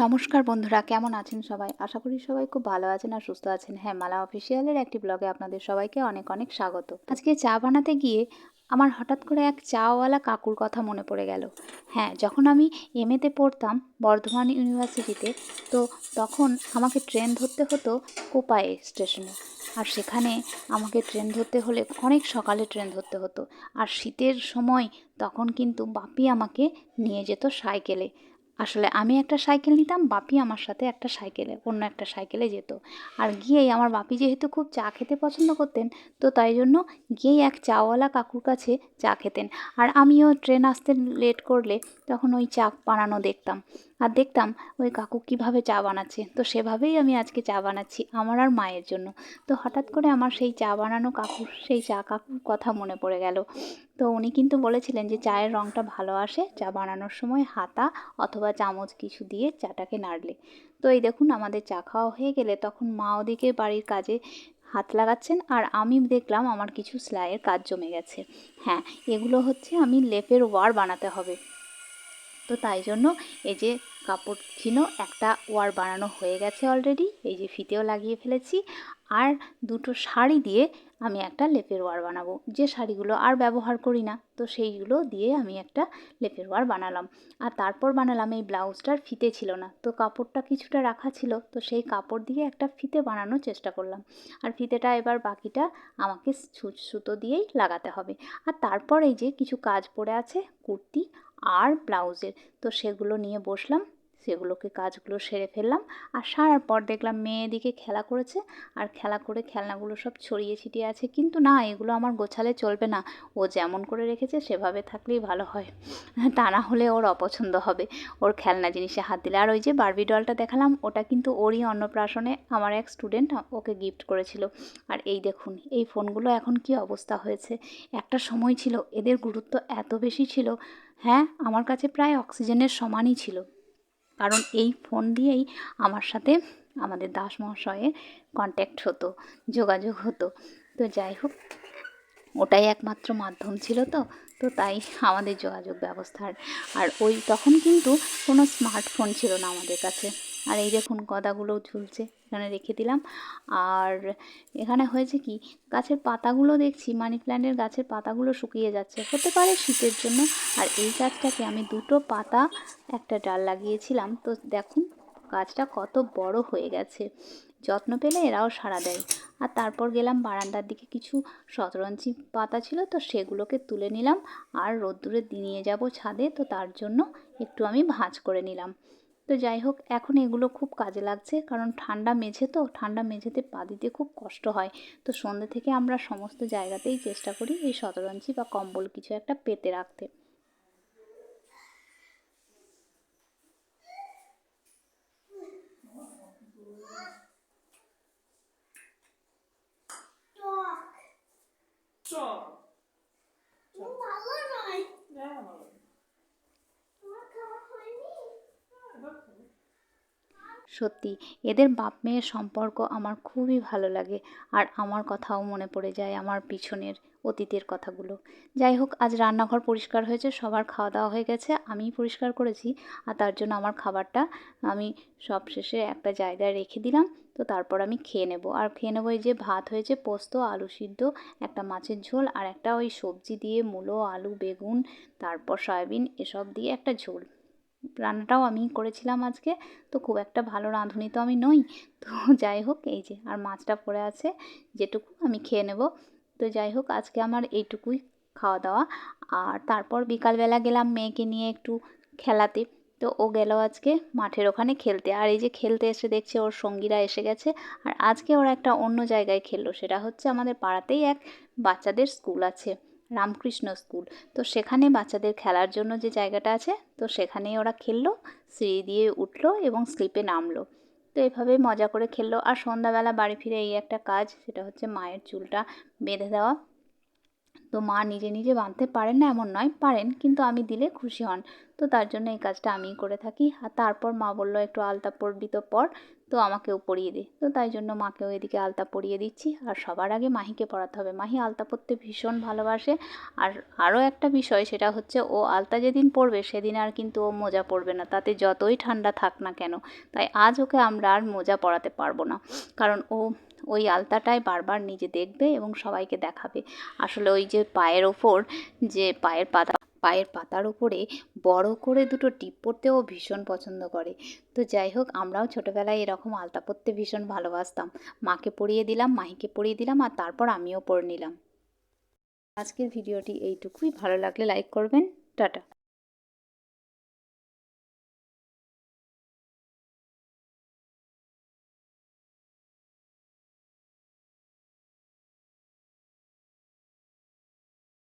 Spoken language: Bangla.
নমস্কার বন্ধুরা, কেমন আছেন সবাই? আশা করি সবাই খুব ভালো আছেন আর সুস্থ আছেন। হ্যাঁ, মালা অফিসিয়ালের একটি ব্লগে আপনাদের সবাইকে অনেক অনেক স্বাগত। আজকে চা বানাতে গিয়ে আমার হঠাৎ করে এক চাওয়ালা কাকুর কথা মনে পড়ে গেল। হ্যাঁ, যখন আমি এমএতে পড়তাম বর্ধমান ইউনিভার্সিটিতে, তো তখন আমাকে ট্রেন ধরতে হতো কোপায়ে স্টেশনে। আর সেখানে আমাকে ট্রেন ধরতে হলে অনেক সকালে ট্রেন ধরতে হতো। আর শীতের সময় তখন কিন্তু বাপি আমাকে নিয়ে যেত সাইকেলে। আসলে আমি একটা সাইকেল নিতাম, বাপি আমার সাথে অন্য একটা সাইকেলে যেত। আর গিয়েই আমার বাপি যেহেতু খুব চা খেতে পছন্দ করতেন, তো তাই জন্য গিয়েই এক চাওয়ালা কাকুর কাছে চা খেতেন। আর আমিও ট্রেন আসতে লেট করলে তখন ওই চা বানানো দেখতাম। আর দেখতাম ওই কাকু কীভাবে চা বানাচ্ছে, তো সেভাবেই আমি আজকে চা বানাচ্ছি আমার আর মায়ের জন্য। তো হঠাৎ করে আমার সেই চা বানানো সেই চা কাকুর কথা মনে পড়ে গেল। তো উনি কিন্তু বলেছিলেন যে চায়ের রঙটা ভালো আসে চা বানানোর সময় হাতা অথবা চামচ কিছু দিয়ে চাটাকে নাড়লে। তো এই দেখুন, আমাদের চা খাওয়া হয়ে গেলে তখন মা ওদিকে বাড়ির কাজে হাত লাগাচ্ছেন, আর আমি দেখলাম আমার কিছু সেলাইয়ের কাজ জমে গেছে। হ্যাঁ, এগুলো হচ্ছে আমি লেপের ওয়ার বানাতে হবে। তো তাই জন্য এই যে কাপড় ছিল, একটা ওয়ার বানানো হয়ে গেছে অলরেডি, এই যে ফিতেও লাগিয়ে ফেলেছি। আর দুটো শাড়ি দিয়ে আমি একটা লেপের ওয়ার বানাবো, যে শাড়িগুলো আর ব্যবহার করি না, তো সেইগুলো দিয়ে আমি একটা লেপের ওয়ার বানালাম। আর তারপর বানালাম, এই ব্লাউজটার ফিতে ছিল না, তো কাপড়টা কিছুটা রাখা ছিল, তো সেই কাপড় দিয়ে একটা ফিতে বানানোর চেষ্টা করলাম। আর ফিতেটা এবার বাকিটা আমাকে সুতো দিয়েই লাগাতে হবে। আর তারপর এই যে কিছু কাজ পড়ে আছে কুর্তি আর ব্লাউজের, তো সেগুলো নিয়ে বসলাম, কাজগুলো সেরে ফেললাম। আর সারার পর দেখলাম মেয়ে এদিকে খেলা করেছে, আর খেলা করে খেলনাগুলো সব ছড়িয়ে ছিটিয়ে আছে, কিন্তু না, এগুলো আমার গোছালে চলবে না। ও যেমন করে রেখেছে সেভাবে থাকলেই ভালো হয়, তা না হলে ওর অপছন্দ হবে ওর খেলনা জিনিসে হাত দিলে। আর ওই যে বারবি ডলটা দেখালাম, ওটা কিন্তু ওরই অন্নপ্রাশনে আমার এক স্টুডেন্ট ওকে গিফট করেছিল। আর এই দেখুন, এই ফোনগুলো এখন কি অবস্থা হয়েছে। একটা সময় ছিল এদের গুরুত্ব এত বেশি ছিল, হ্যাঁ, আমার কাছে প্রায় অক্সিজেনের সমানই ছিল। কারণ এই ফোন দিয়েই আমার সাথে আমাদের দাস মহাশয়ের কন্ট্যাক্ট হতো, যোগাযোগ হতো। তো যাই হোক, ওটাই একমাত্র মাধ্যম ছিল, তো তো তাই আমাদের যোগাযোগ ব্যবস্থার। আর ওই তখন কিন্তু কোনো স্মার্টফোন ছিল না আমাদের কাছে। আর এই দেখুন গদাগুলো ঝুলছে, এখানে রেখে দিলাম। আর এখানে হয়েছে কি, গাছের পাতাগুলো দেখছি, মানি প্ল্যান্টের গাছের পাতাগুলো শুকিয়ে যাচ্ছে, হতে পারে শীতের জন্য। আর এই গাছটাকে আমি দুটো পাতা একটা ডাল লাগিয়েছিলাম, তো দেখুন গাছটা কত বড় হয়ে গেছে। যত্ন পেলে এরাও সাড়া দেয়। আর তারপর গেলাম বারান্দার দিকে, কিছু শতরঞ্চি পাতা ছিল, তো সেগুলোকে তুলে নিলাম আর রোদ্দুরে নিয়ে যাব ছাদে, তো তার জন্য একটু আমি ভাঁজ করে নিলাম। তো যাই হোক, এখন এগুলো খুব কাজে লাগছে, কারণ ঠান্ডা মেঝে, তো ঠান্ডা মেঝেতে পা দিতে খুব কষ্ট হয়। তো সন্ধ্যে থেকে আমরা সমস্ত জায়গাতেই চেষ্টা করি এই শতরঞ্চি বা কম্বল কিছু একটা পেতে রাখতে। সত্যি এদের বাপ মেয়ের সম্পর্ক আমার খুবই ভালো লাগে। আর আমার কথাও মনে পড়ে যায় আমার পিছনের অতীতের কথাগুলো। যাই হোক, আজ রান্নাঘর পরিষ্কার হয়েছে, সবার খাওয়া দাওয়া হয়ে গেছে, আমিই পরিষ্কার করেছি। আর তার জন্য আমার খাবারটা আমি সব শেষে একটা জায়গায় রেখে দিলাম। তো তারপর আমি খেয়ে নেব। আর খেয়ে নেবো, এই যে ভাত হয়েছে, পোস্ত, আলু সিদ্ধ, একটা মাছের ঝোল, আর একটা ওই সবজি দিয়ে মূলো, আলু, বেগুন, তারপর সয়াবিন এসব দিয়ে একটা ঝোল। রান্নাটাও আমিই করেছিলাম আজকে, তো খুব একটা ভালো রাঁধুনি তো আমি নই। তো যাই হোক, এই যে আর মাছটা পড়ে আছে, যেটুকু আমি খেয়ে নেব। তো যাই হোক, আজকে আমার এইটুকুই খাওয়া দাওয়া। আর তারপর বিকালবেলা গেলাম মেয়েকে নিয়ে একটু খেলাতে। তো ও গেল আজকে মাঠের ওখানে খেলতে। আর এই যে খেলতে এসে দেখছে ওর সঙ্গীরা এসে গেছে। আর আজকে ওরা একটা অন্য জায়গায় খেললো, সেটা হচ্ছে আমাদের পাড়াতেই এক বাচ্চাদের স্কুল আছে, রামকৃষ্ণ স্কুল। তো সেখানে বাচ্চাদের খেলার জন্য যে জায়গাটা আছে, তো সেখানেই ওরা খেললো, সিঁড়ি দিয়ে উঠলো এবং স্লিপে নামলো। তো এভাবে মজা করে খেললো। আর সন্ধ্যাবেলা বাড়ি ফিরে এই একটা কাজ, সেটা হচ্ছে মায়ের চুলটা বেঁধে দেওয়া। তো মা নিজে নিজে বাঁধতে পারেন না এমন নয়, পারেন, কিন্তু আমি দিলে খুশি হন। তো তার জন্য এই কাজটা আমিই করে থাকি। আর তারপর মা বলল, একটু আলতা পরবি তো পর, তো আমাকেও পরিয়ে দে। তো তাই জন্য মাকেও এদিকে আলতা পরিয়ে দিচ্ছি। আর সবার আগে মাহিকে পরাতে হবে। মাহি আলতা পরতে ভীষণ ভালোবাসে। আর আরও একটা বিষয়, সেটা হচ্ছে ও আলতা যেদিন পরবে সেদিন আর কিন্তু ও মোজা পরবে না, তাতে যতই ঠান্ডা থাক না কেন। তাই আজ ওকে আমরা আর মোজা পরাতে পারবো না, কারণ ও ওই আলতাটাই বারবার নিজে দেখবে এবং সবাইকে দেখাবে। আসলে ওই যে পায়ের ওপর, যে পায়ের পাতার উপরে বড় করে দুটো টিপ পরতেও ভীষণ পছন্দ করে। তো যাই হোক, আমরাও ছোটোবেলায় এরকম আলতা পরতে ভীষণ ভালোবাসতাম। মাকে পরিয়ে দিলাম, মাহিকে পরিয়ে দিলাম, আর তারপর আমিও পরে নিলাম। আজকের ভিডিওটি এইটুকুই। ভালো লাগলে লাইক করবেন। টাটা।